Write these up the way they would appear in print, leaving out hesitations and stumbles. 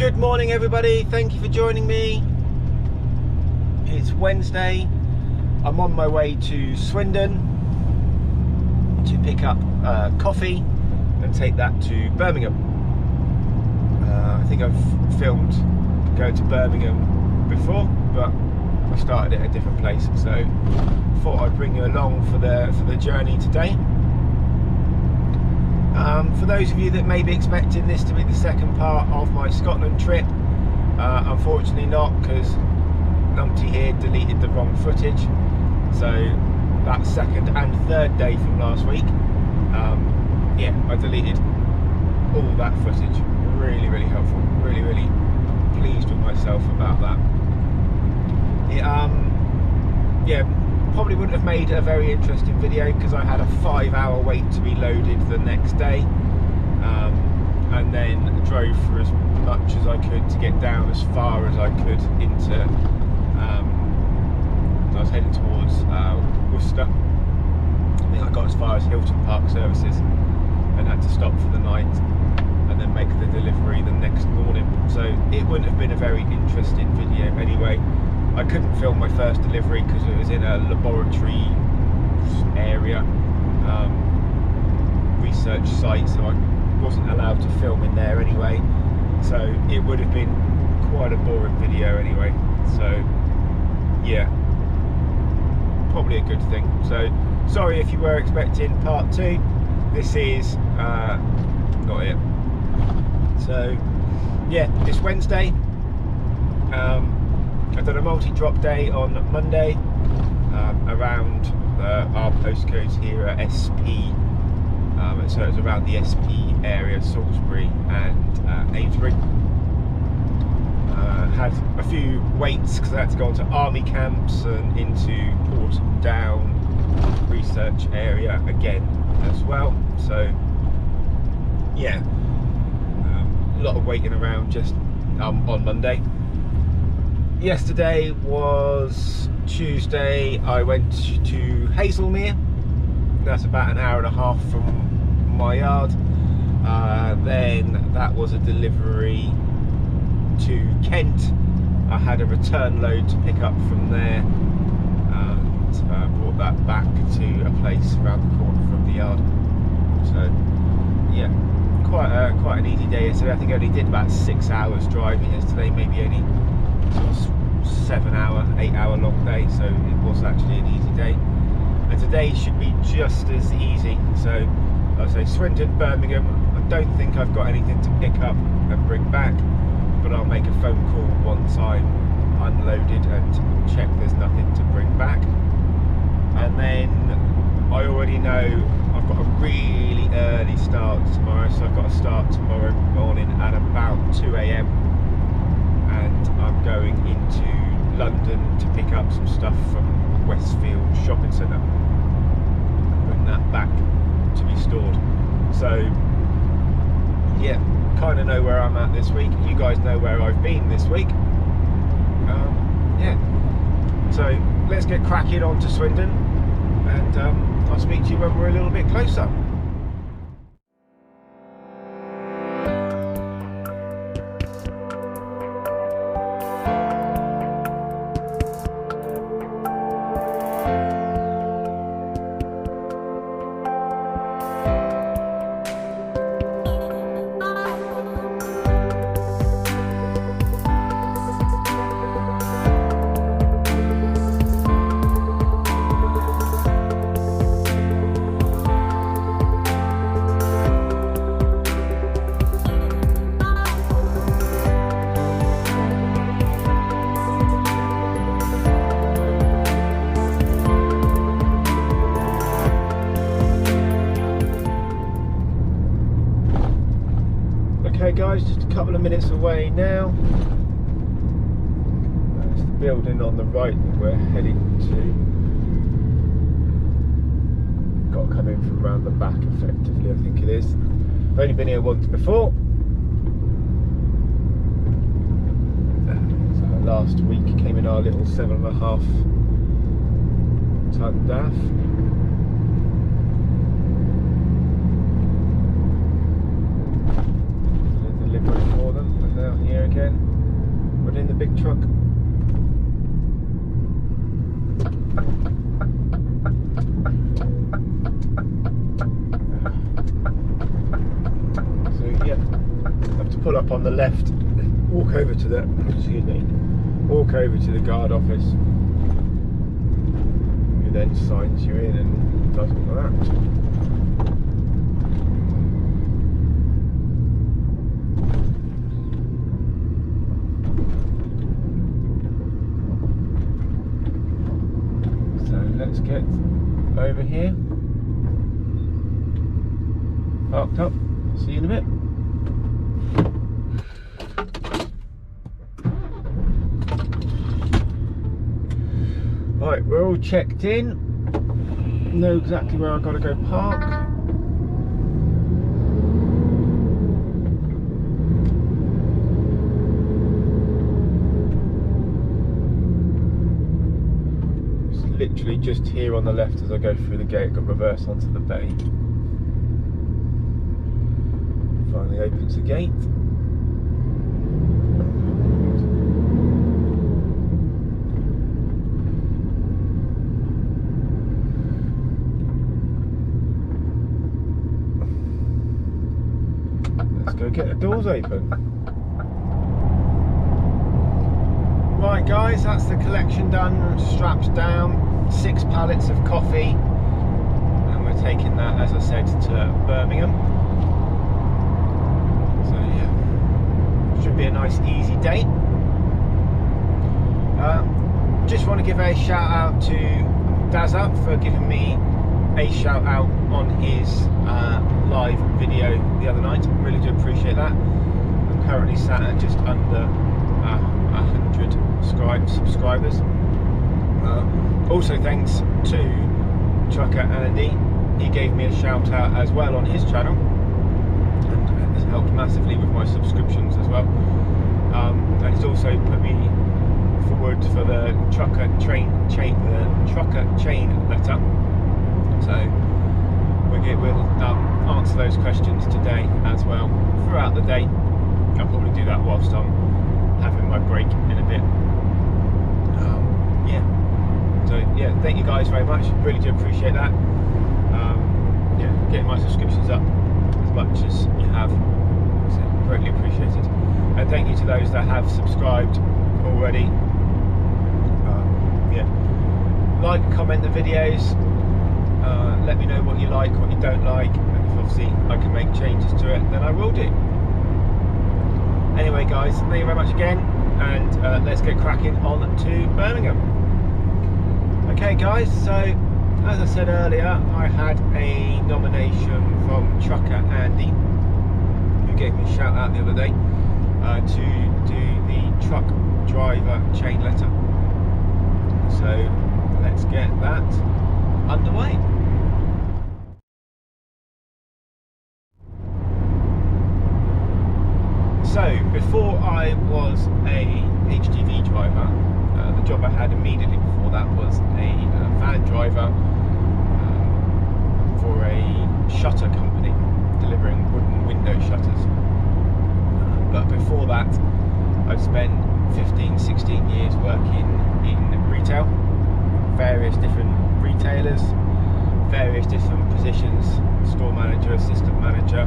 Good morning everybody, thank you for joining me. It's Wednesday. I'm on my way to Swindon to pick up coffee and take that to Birmingham. I think I've filmed going to Birmingham before, but I started at a different place, so thought I'd bring you along for the journey today. For those of you that may be expecting this to be the second part of my Scotland trip, unfortunately not, because Numpty here deleted the wrong footage. So that second and third day from last week, yeah, I deleted all that footage. Really helpful, really pleased with myself about that. Yeah, probably wouldn't have made a very interesting video because I had a 5-hour wait to be loaded the next day, and then drove for as much as I could to get down as far as I could into I was heading towards Worcester. I think I got as far as Hilton Park Services and had to stop for the night and then make the delivery the next morning. So it wouldn't have been a very interesting video anyway. I couldn't film my first delivery because it was in a laboratory area, research site, so I wasn't allowed to film in there anyway. So it would have been quite a boring video anyway. So yeah, probably a good thing. So sorry if you were expecting part 2. This is not it. So yeah, it's Wednesday. I did a multi-drop day on Monday around our postcodes here at SP, so it was around the SP area, Salisbury and Amesbury. Had a few waits because I had to go onto army camps and into Porton Down research area again as well. So yeah, a lot of waiting around just on Monday. Yesterday was Tuesday. I went to Hazelmere. That's about an hour and a half from my yard. Then that was a delivery to Kent. I had a return load to pick up from there and brought that back to a place around the corner from the yard. So yeah, quite an easy day yesterday. I think I only did about 6 hours driving yesterday, maybe only sort of 8-hour long day, so it was actually an easy day. And today should be just as easy. So I'll say Swindon, Birmingham. I don't think I've got anything to pick up and bring back, but I'll make a phone call once I'm unloaded and check there's nothing to bring back. And then I already know I've got a really early start tomorrow, so I've got to start tomorrow morning at about 2 AM, and I'm going into London to pick up some stuff from Westfield Shopping Centre, bring that back to be stored. So yeah, kind of know where I'm at this week. You guys know where I've been this week. Yeah, so let's get cracking on to Swindon, and I'll speak to you when we're a little bit closer. Okay guys, just a couple of minutes away now. That's the building on the right that we're heading to. Got to come in from around the back effectively, I think it is. I've only been here once before. So last week came in our little 7.5 ton DAF. For them, and now here again. big truck. So yeah, have to pull up on the left, walk over to the, excuse me, walk over to the guard office, who then signs you in and does all of that. Let's get over here, parked up, see you in a bit. Right, we're all checked in, know exactly where I've got to go park. Literally just here on the left as I go through the gate, got reverse onto the bay. Finally opens the gate. Let's go get the doors open. Right guys, that's the collection done, straps down. 6 pallets of coffee, and we're taking that, as I said, to Birmingham. So yeah, should be a nice easy day. Just want to give a shout out to Dazzer for giving me a shout out on his live video the other night. Really do appreciate that. I'm currently sat at just under 100 subscribers. Also thanks to Trucker Andy, he gave me a shout out as well on his channel, and has helped massively with my subscriptions as well. And he's also put me forward for the trucker chain letter. So we'll answer those questions today as well throughout the day. I'll probably do that whilst I'm having my break in a bit. Yeah. So yeah, thank you guys very much. Really do appreciate that. Yeah, getting my subscriptions up as much as you have, so greatly appreciated. And thank you to those that have subscribed already. Yeah, like, comment the videos. Let me know what you like, what you don't like, and if obviously I can make changes to it, then I will do. Anyway guys, thank you very much again, and let's get cracking on to Birmingham. Okay guys, so as I said earlier, I had a nomination from Trucker Andy, who gave me a shout out the other day, to do the truck driver chain letter. So let's get that underway. So before I was a HGV driver, the job I had immediately before that was a van driver for a shutter company, delivering wooden window shutters. But before that, I'd spent 15-16 years working in retail, various different retailers, various different positions, store manager, assistant manager.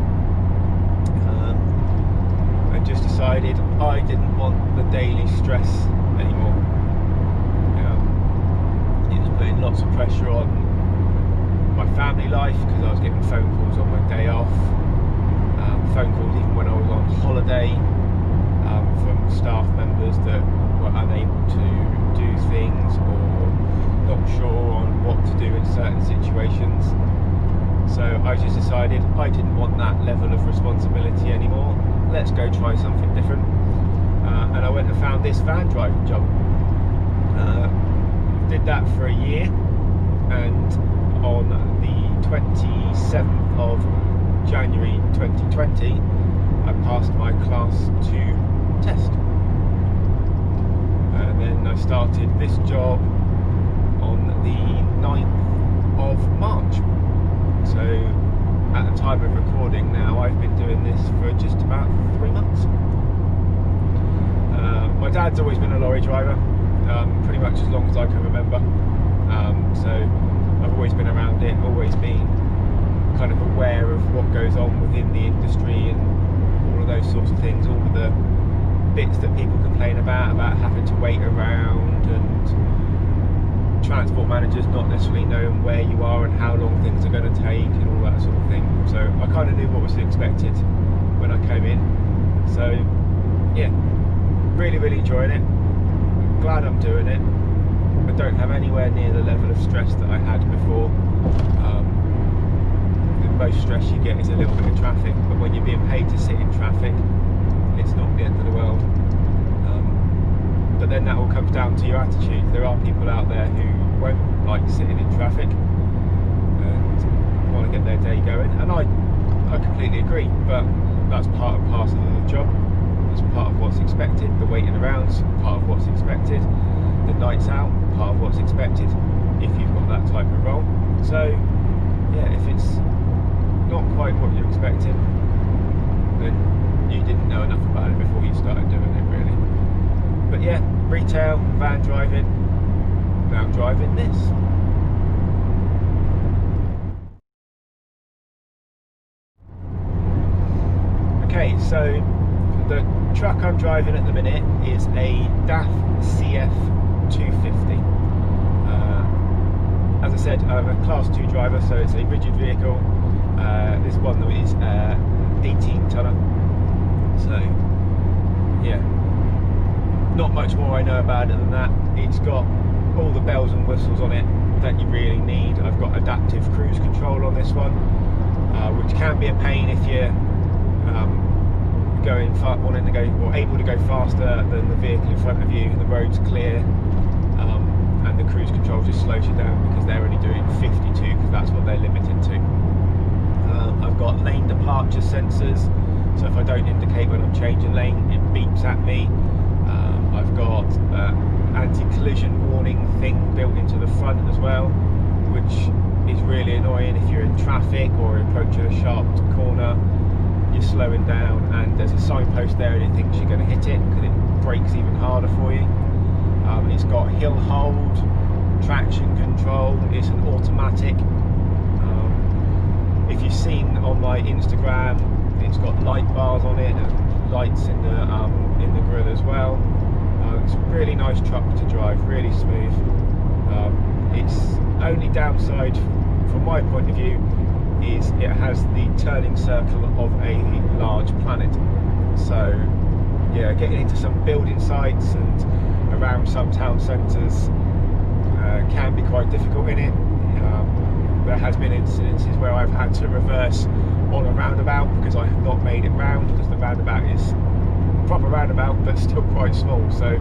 I just decided I didn't want the daily stress anymore. It was putting lots of pressure on my family life, because I was getting phone calls on my day off, phone calls even when I was on holiday, from staff members that were unable to do things or not sure on what to do in certain situations. So I just decided I didn't want that level of responsibility anymore. Let's go try something different. And I went and found this van driving job. Did that for a year, and on the 27th of January 2020 I passed my class 2 test, and then I started this job on the 9th of March. So at the time of recording now, I've been doing this for just about 3 months. My dad's always been a lorry driver, pretty much as long as I can remember. So I've always been around it, always been kind of aware of what goes on within the industry and all of those sorts of things, all of the bits that people complain about having to wait around and transport managers not necessarily knowing where you are and how long things are going to take and all that sort of thing. So I kind of knew what was expected when I came in. So yeah, really enjoying it. Glad I'm doing it. I don't have anywhere near the level of stress that I had before. The most stress you get is a little bit of traffic, but when you're being paid to sit in traffic, it's not the end of the world. But then that all comes down to your attitude. There are people out there who won't like sitting in traffic and want to get their day going, and I completely agree, but that's part and parcel of the job. It's part of what's expected. The waiting around's part of what's expected. The nights out, part of what's expected if you've got that type of role. So yeah, if it's not quite what you're expecting, then you didn't know enough about it before you started doing it, really. But yeah, retail, van driving, now driving this. Okay, so the truck I'm driving at the minute is a DAF CF 250. As I said, I'm a class 2 driver, so it's a rigid vehicle. This one is 18 tonner. So yeah, not much more I know about it than that. It's got all the bells and whistles on it that you really need. I've got adaptive cruise control on this one, which can be a pain if you're wanting to go or able to go faster than the vehicle in front of you. The road's clear, and the cruise control just slows you down because they're only doing 52 because that's what they're limited to. I've got lane departure sensors, so if I don't indicate when I'm changing lane, it beeps at me. I've got anti-collision warning thing built into the front as well, which is really annoying if you're in traffic or approaching a sharp corner. You're slowing down and there's a signpost there and it thinks you're going to hit it because it brakes even harder for you. It's got hill hold, traction control, it's an automatic. If you've seen on my Instagram, it's got light bars on it and lights in the grill as well. It's a really nice truck to drive, really smooth. Its only downside from my point of view is it has the turning circle of a large planet. So yeah, getting into some building sites and around some town centres can be quite difficult in it. There has been incidences where I've had to reverse on a roundabout because I have not made it round, because the roundabout is a proper roundabout but still quite small, so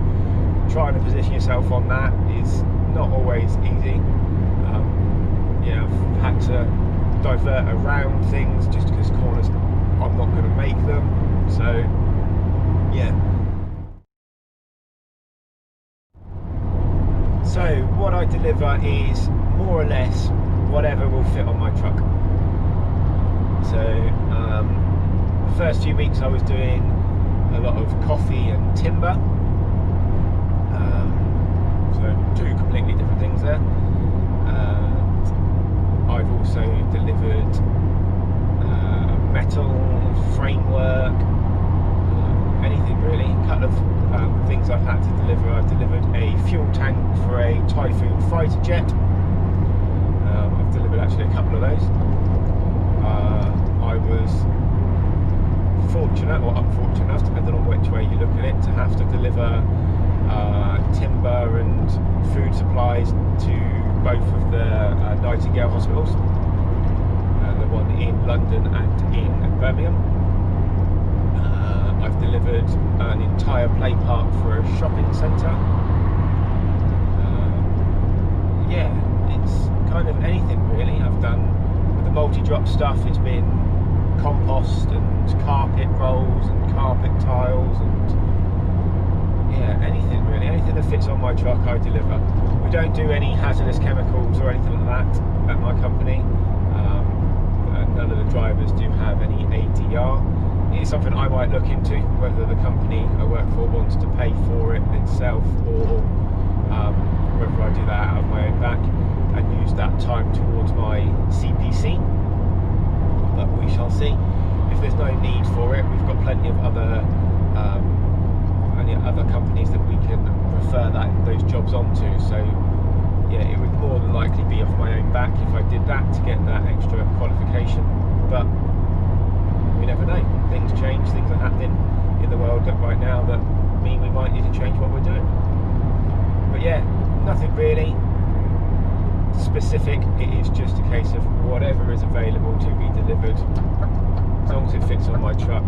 trying to position yourself on that is not always easy. Yeah, I've had to divert around things just because corners I'm not going to make them, so yeah. So what I deliver is more or less whatever will fit on my truck. So the first few weeks I was doing a lot of coffee and timber, so two completely different things there. I've also delivered metal, framework, anything really. A couple of things I've had to deliver. I've delivered a fuel tank for a Typhoon fighter jet. I've delivered actually a couple of those. I was fortunate or unfortunate enough, depending on which way you look at it, to have to deliver timber and food supplies to both of the Nightingale hospitals, the one in London and in Birmingham. I've delivered an entire play park for a shopping centre. Yeah, it's kind of anything really. I've done with the multi-drop stuff, it's been compost and carpet rolls and carpet tiles and yeah, anything really, anything that fits on my truck I deliver. We don't do any hazardous chemicals or anything like that at my company. None of the drivers do have any ADR. it's something I might look into, whether the company I work for wants to pay for it itself, or whether I do that out of my own back and use that time towards my CPC. But we shall see. If there's no need for it, we've got plenty of other companies that we can refer those jobs onto. So yeah, it would more than likely be off my own back if I did that to get that extra qualification. But we never know. Things change. Things are happening in the world right now that mean we might need to change what we're doing. But yeah, nothing really specific. It is just a case of whatever is available to be delivered. As long as it fits on my truck,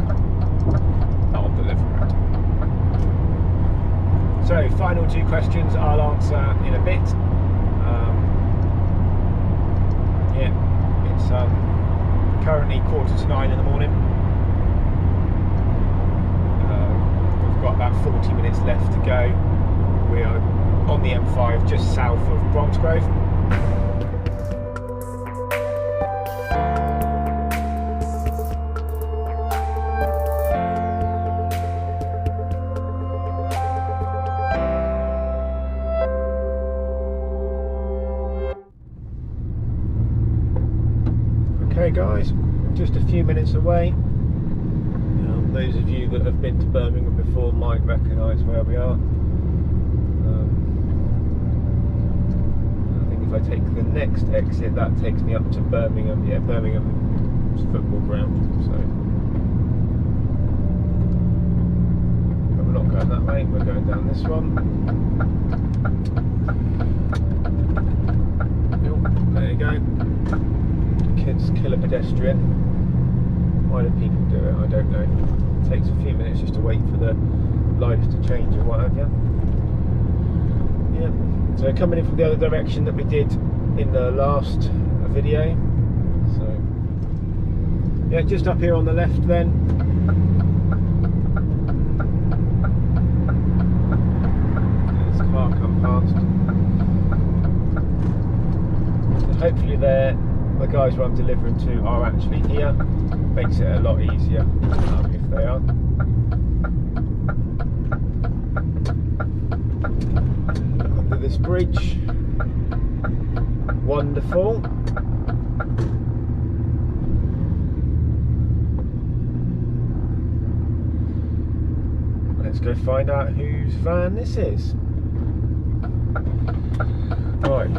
I'll deliver it. So, final two questions I'll answer in a bit. Yeah, it's currently 8:45 in the morning. We've got about 40 minutes left to go. We are on the M5 just south of Bromsgrove. Okay guys, just a few minutes away. Those of you that have been to Birmingham before might recognise where we are. I think if I take the next exit, that takes me up to Birmingham. Yeah, Birmingham's football ground. So, but we're not going that way. We're going down this one. There you go. Kids kill a pedestrian. Why do people do it? I don't know. It takes a few minutes just to wait for the lights to change or what have you. Yeah. So coming in from the other direction that we did in the last video. So yeah, just up here on the left then. There's a car come past. So hopefully the guys who I'm delivering to are actually here. Makes it a lot easier if they are. Under this bridge. Wonderful. Let's go find out whose van this is. Right.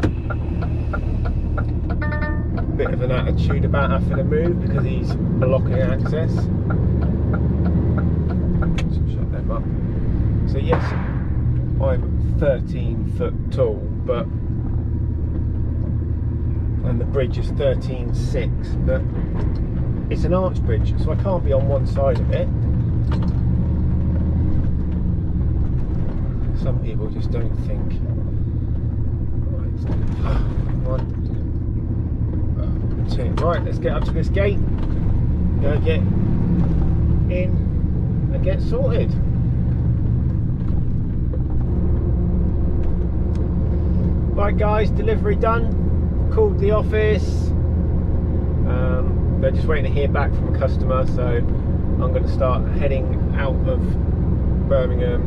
Bit of an attitude about having to move because he's blocking access. Shut them up. So yes, I'm 13 foot tall, and the bridge is 13.6, but it's an arch bridge, so I can't be on one side of it. Some people just don't think. One. Right, let's get up to this gate, go get in and get sorted. Right guys, delivery done. Called the office. They're just waiting to hear back from a customer, so I'm going to start heading out of Birmingham,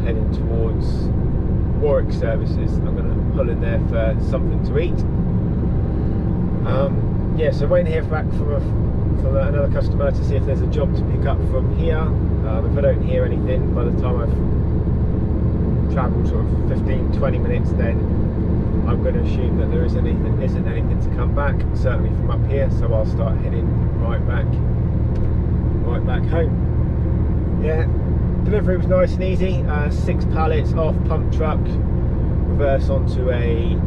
heading towards Warwick services. I'm going to pull in there for something to eat. Yeah, so waiting to hear back from another customer to see if there's a job to pick up from here. If I don't hear anything by the time I've travelled sort of 15-20 minutes, then I'm going to assume that there isn't anything to come back, certainly from up here, so I'll start heading right back home. Yeah, delivery was nice and easy. 6 pallets off pump truck, reverse onto a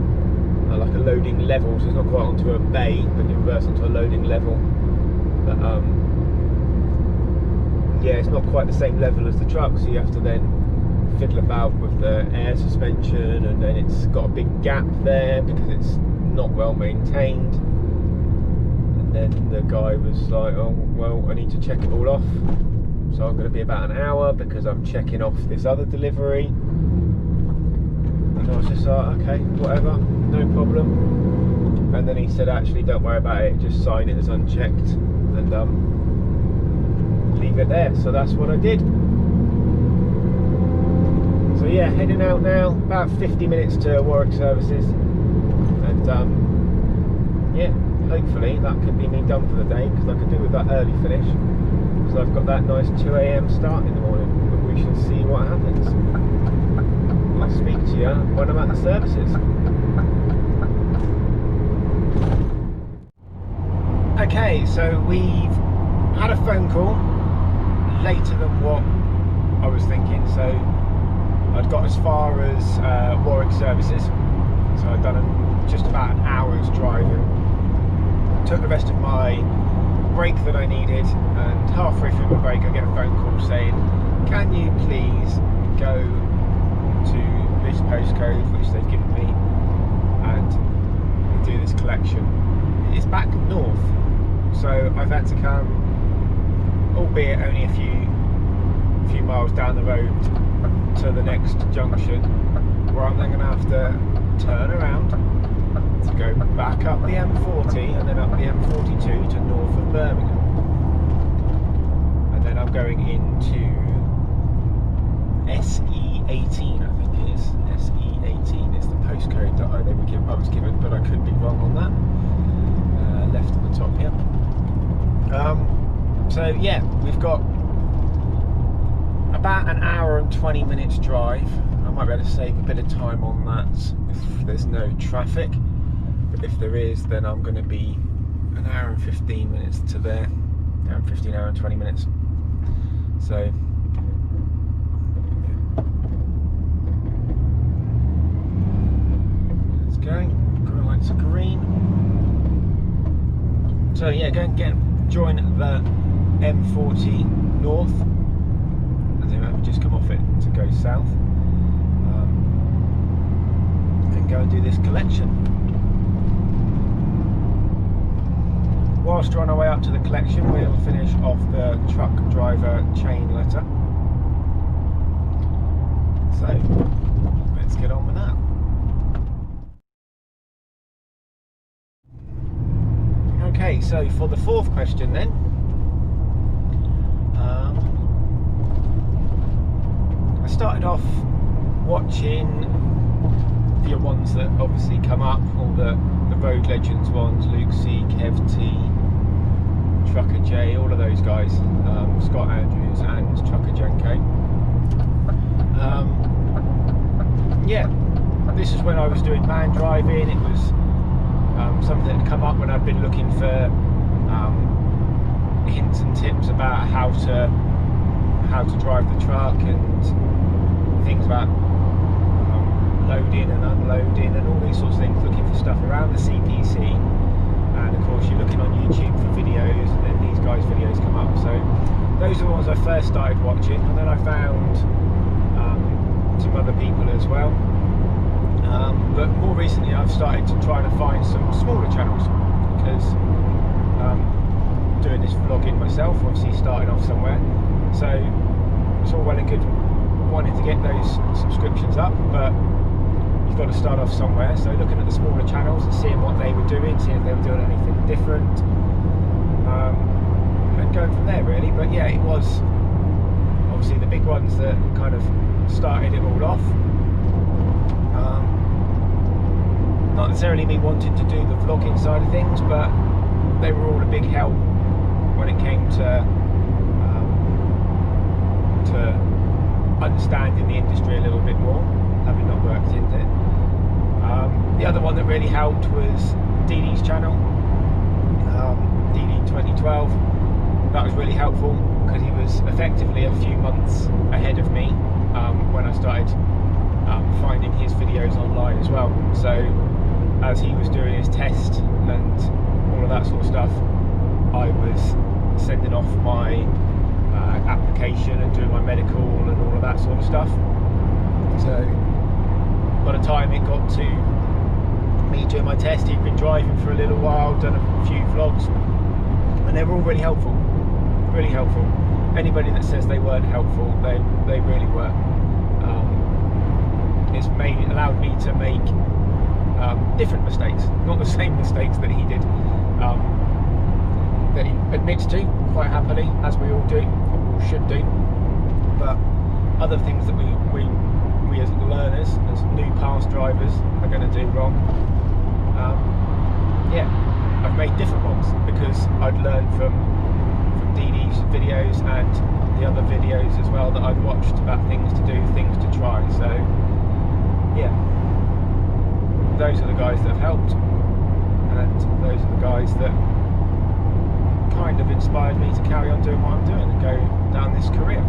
like a loading level, so it's not quite onto a bay, but you reverse onto a loading level. But yeah, it's not quite the same level as the truck, so you have to then fiddle about with the air suspension, and then it's got a big gap there because it's not well maintained. And then the guy was like, oh well, I need to check it all off, so I'm going to be about an hour because I'm checking off this other delivery. And I was just like, okay, whatever, no problem. And then he said, actually don't worry about it, just sign it as unchecked, and leave it there. So that's what I did. So yeah, heading out now, about 50 minutes to Warwick Services, and yeah, hopefully that could be me done for the day, because I could do with that early finish, because I've got that nice 2 AM start in the morning. But we shall see what happens. I'll speak to you when I'm at the services. Okay, so we've had a phone call later than what I was thinking. So I'd got as far as Warwick Services, so I'd done just about an hour's driving. Took the rest of my break that I needed, and halfway through my break I get a phone call saying, can you please go to this postcode which they've given me and do this collection. It's back north, so I've had to come, albeit only a few miles down the road, to the next junction, where I'm then going to have to turn around to go back up the M40 and then up the M42 to north of Birmingham, and then I'm going into SE18, I think it is. SE18 is the postcode that I was given, but I could be wrong on that. Left at the top here. So yeah, we've got about an hour and 20 minutes drive. I might be able to save a bit of time on that if there's no traffic, but if there is, then I'm going to be an hour and 15 minutes to there. Hour and 20 minutes. So it's going lights are green. So yeah, join the M40 north, and then we just come off it to go south, and go and do this collection. Whilst we're on our way up to the collection, we'll finish off the truck driver chain letter. So let's get on with that. Okay, so for the fourth question then, I started off watching the ones that obviously come up, all the Road Legends ones, Luke C, Kev T, Trucker J, all of those guys, Scott Andrews and Trucker Jenko. Yeah, this is when I was doing van driving. It was something that had come up when I've been looking for hints and tips about how to drive the truck, and things about loading and unloading and all these sorts of things, looking for stuff around the CPC. And of course you're looking on YouTube for videos, and then these guys' videos come up. So those are the ones I first started watching, and then I found some other people as well. But more recently I've started to try to find some smaller channels, because doing this vlogging myself, obviously started off somewhere, so it's all well and good wanting to get those subscriptions up, but you've got to start off somewhere. So looking at the smaller channels and seeing what they were doing, seeing if they were doing anything different, and going from there really. But yeah, it was obviously the big ones that kind of started it all off. Not necessarily me wanting to do the vlogging side of things, but they were all a big help when it came to understanding the industry a little bit more, having not worked in it. The other one that really helped was Deady's channel, Deady 2012. That was really helpful, because he was effectively a few months ahead of me when I started finding his videos online as well. So as he was doing his test and all of that sort of stuff, I was sending off my application and doing my medical and all of that sort of stuff. So by the time it got to me doing my test, he'd been driving for a little while, done a few vlogs, and they were all really helpful. Really helpful. Anybody that says they weren't helpful, they really were. It's allowed me to make different mistakes, not the same mistakes that he did, that he admits to quite happily, as we all do. people should do. But other things that we as learners, as new past drivers, are going to do wrong, yeah, I've made different ones because I'd learned from Deady's videos and the other videos as well that I'd watched about things to do, things to try. So yeah, those are the guys that have helped, and those are the guys that kind of inspired me to carry on doing what I'm doing and go down this career.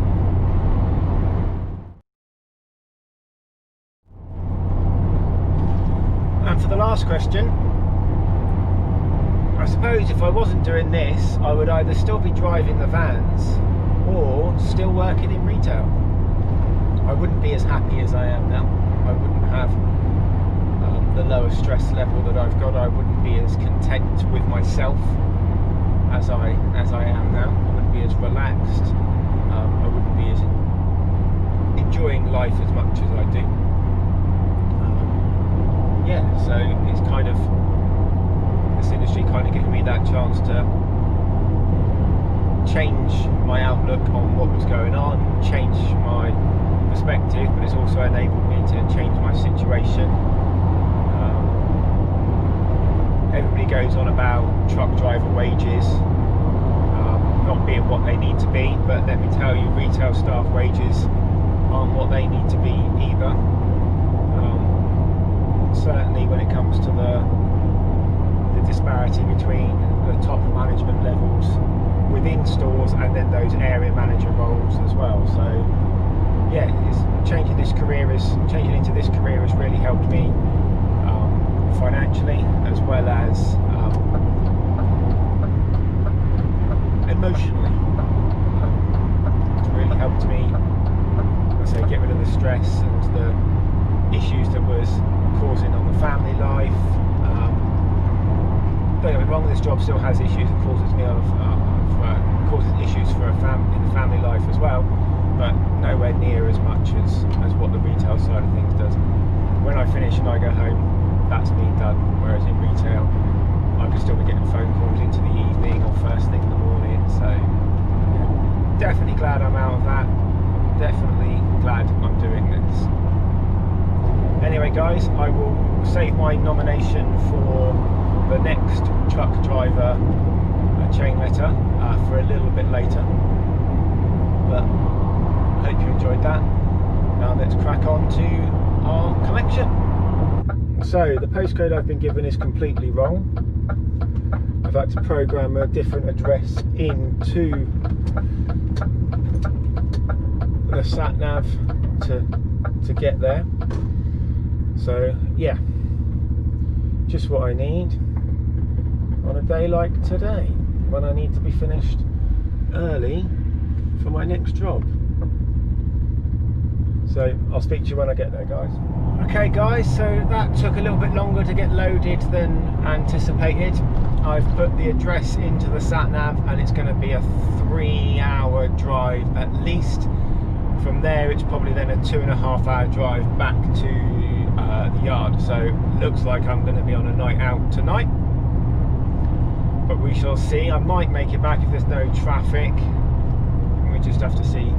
And for the last question, I suppose if I wasn't doing this, I would either still be driving the vans or still working in retail. I wouldn't be as happy as I am now. I wouldn't have the lower stress level that I've got. I wouldn't be as content with myself as I am now. I wouldn't be as relaxed. I wouldn't be as enjoying life as much as I do. Yeah, so it's kind of, this industry kind of giving me that chance to change my outlook on what was going on, change my perspective, but it's also enabled me to change my situation. Everybody goes on about truck driver wages not being what they need to be, but let me tell you, retail staff wages aren't what they need to be either. Certainly when it comes to the disparity between the top management levels within stores and then those area manager roles as well. So yeah, changing into this career has really helped me financially as well as emotionally. It's really helped me, I say, get rid of the stress and the issues that was causing on the family life. Don't get me wrong, this job still has issues. It causes me causes issues for in the family life as well, but nowhere near as much as what the retail side of things does. When I finish and I go home, that's me done. Whereas in retail, I could still be getting phone calls into the evening or first thing in the morning. So yeah, definitely glad I'm out of that. Definitely glad I'm doing this. Anyway guys, I will save my nomination for the next truck driver chain letter for a little bit later, but I hope you enjoyed that. Now let's crack on to our collection. So the postcode I've been given is completely wrong. I've had to program a different address into the sat nav to get there. So yeah, just what I need on a day like today, when I need to be finished early for my next job. So I'll speak to you when I get there, guys. Okay guys, so that took a little bit longer to get loaded than anticipated. I've put the address into the sat nav and it's going to be a 3-hour drive at least. From there it's probably then a 2.5-hour drive back to the yard. So looks like I'm going to be on a night out tonight, but we shall see. I might make it back if there's no traffic. We just have to see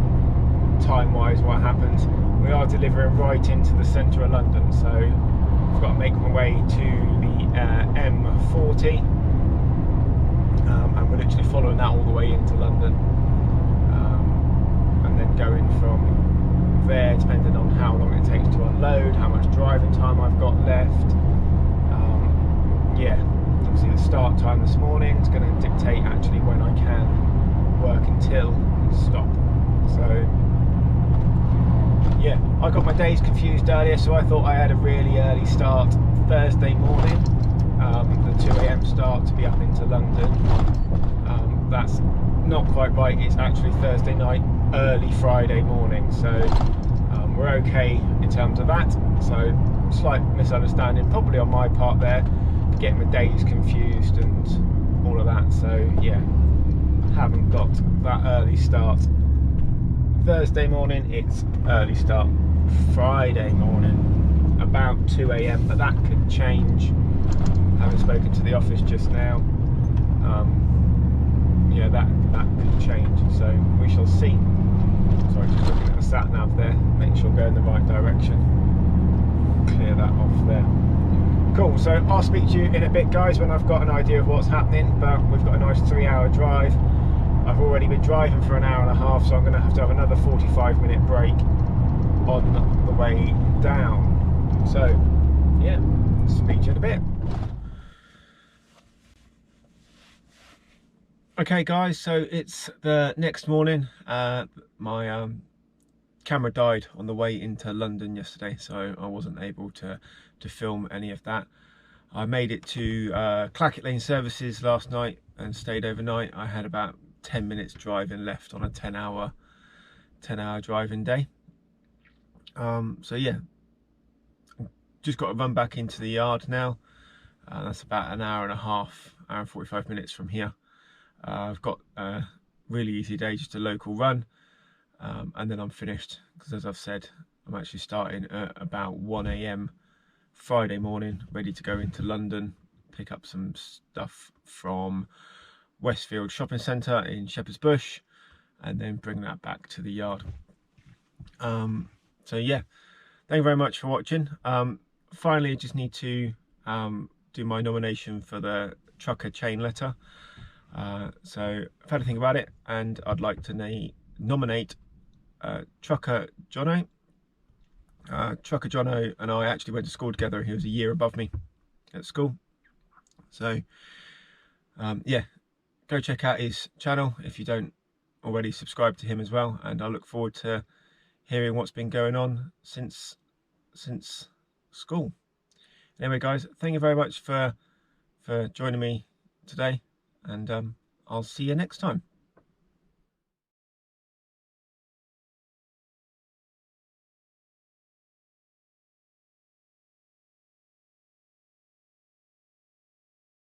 time wise what happens. We are delivering right into the centre of London, so I've got to make my way to the M40 and we're literally following that all the way into London, and then going from there, depending on how long it takes to unload, how much driving time I've got left. Yeah, obviously the start time this morning is going to dictate actually when I can work until and stop. So yeah, I got my days confused earlier, so I thought I had a really early start Thursday morning, the 2 AM start to be up into London. That's not quite right, it's actually Thursday night, early Friday morning, so we're okay in terms of that. So slight misunderstanding probably on my part there, getting my days confused and all of that. So yeah, haven't got that early start Thursday morning, it's early start Friday morning about 2 AM, but that could change. Having spoken to the office just now, yeah, that could change. So we shall see. Sorry, just looking at the sat nav there, make sure we're going the right direction. Clear that off there. Cool, so I'll speak to you in a bit, guys, when I've got an idea of what's happening. But we've got a nice 3-hour drive. I've already been driving for an hour and a half, so I'm going to have another 45-minute break on the way down. So yeah, speak to you in a bit. Okay guys, so it's the next morning. My camera died on the way into London yesterday, so I wasn't able to film any of that. I made it to Clackett Lane Services last night and stayed overnight. I had about 10 minutes driving left on a 10-hour driving day. So yeah, just got to run back into the yard now. That's about an hour and a half, hour and 45 minutes from here. I've got a really easy day, just a local run, and then I'm finished, because as I've said, I'm actually starting at about 1 AM Friday morning, ready to go into London, pick up some stuff from Westfield Shopping Centre in Shepherd's Bush, and then bring that back to the yard. So yeah, thank you very much for watching. Finally, I just need to do my nomination for the Trucker chain letter. So I've had to think about it, and I'd like to nominate Trucker Jono. Trucker Jono and I actually went to school together. He was a year above me at school. So yeah, go check out his channel if you don't already subscribe to him as well, and I look forward to hearing what's been going on since school. Anyway guys, thank you very much for joining me today, and I'll see you next time.